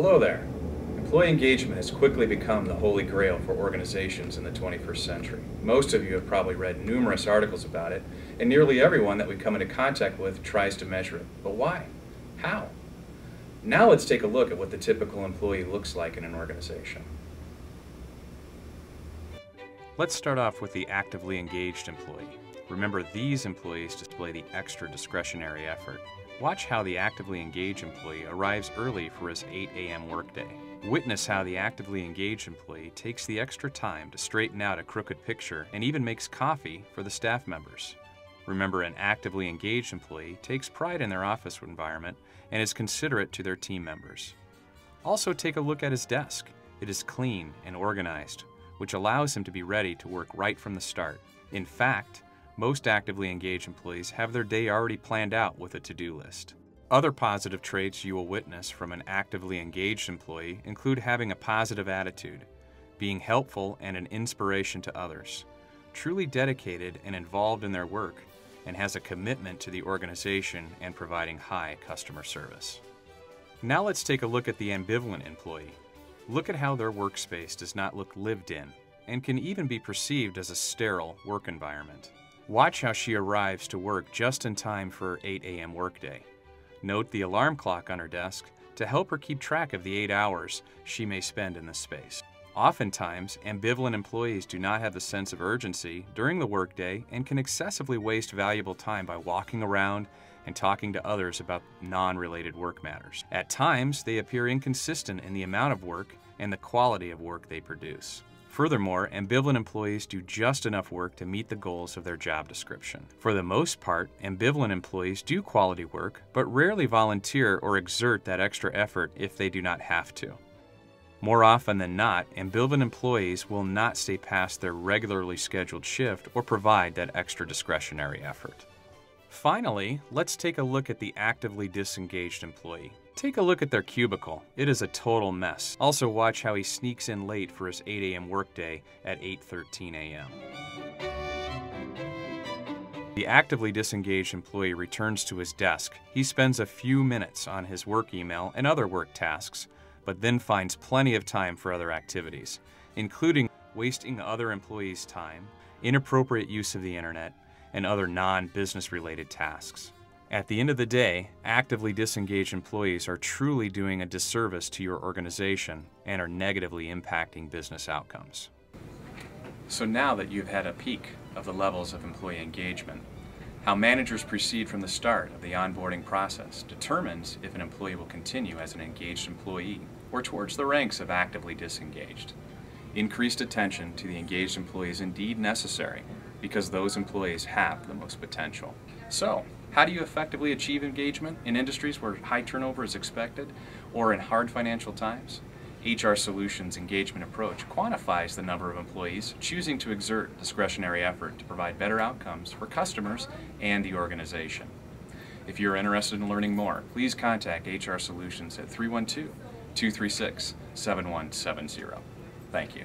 Hello there. Employee engagement has quickly become the holy grail for organizations in the 21st century. Most of you have probably read numerous articles about it, and nearly everyone that we come into contact with tries to measure it. But why? How? Now let's take a look at what the typical employee looks like in an organization. Let's start off with the actively engaged employee. Remember, these employees display the extra discretionary effort. Watch how the actively engaged employee arrives early for his 8 a.m. workday. Witness how the actively engaged employee takes the extra time to straighten out a crooked picture and even makes coffee for the staff members. Remember, an actively engaged employee takes pride in their office environment and is considerate to their team members. Also, take a look at his desk. It is clean and organized, which allows him to be ready to work right from the start. In fact, most actively engaged employees have their day already planned out with a to-do list. Other positive traits you will witness from an actively engaged employee include having a positive attitude, being helpful and an inspiration to others, truly dedicated and involved in their work, and has a commitment to the organization and providing high customer service. Now let's take a look at the ambivalent employee. Look at how their workspace does not look lived in and can even be perceived as a sterile work environment. Watch how she arrives to work just in time for her 8 a.m. workday. Note the alarm clock on her desk to help her keep track of the 8 hours she may spend in this space. Oftentimes, ambivalent employees do not have the sense of urgency during the workday and can excessively waste valuable time by walking around and talking to others about non-related work matters. At times, they appear inconsistent in the amount of work and the quality of work they produce. Furthermore, ambivalent employees do just enough work to meet the goals of their job description. For the most part, ambivalent employees do quality work, but rarely volunteer or exert that extra effort if they do not have to. More often than not, ambivalent employees will not stay past their regularly scheduled shift or provide that extra discretionary effort. Finally, let's take a look at the actively disengaged employee. Take a look at their cubicle. It is a total mess. Also watch how he sneaks in late for his 8 a.m. workday at 8:13 a.m. The actively disengaged employee returns to his desk. He spends a few minutes on his work email and other work tasks, but then finds plenty of time for other activities, including wasting other employees' time, inappropriate use of the internet, and other non-business related tasks. At the end of the day, actively disengaged employees are truly doing a disservice to your organization and are negatively impacting business outcomes. So now that you've had a peek of the levels of employee engagement, how managers proceed from the start of the onboarding process determines if an employee will continue as an engaged employee or towards the ranks of actively disengaged. Increased attention to the engaged employee is indeed necessary because those employees have the most potential. So, how do you effectively achieve engagement in industries where high turnover is expected or in hard financial times? HR Solutions' engagement approach quantifies the number of employees choosing to exert discretionary effort to provide better outcomes for customers and the organization. If you're interested in learning more, please contact HR Solutions at 312-236-7170. Thank you.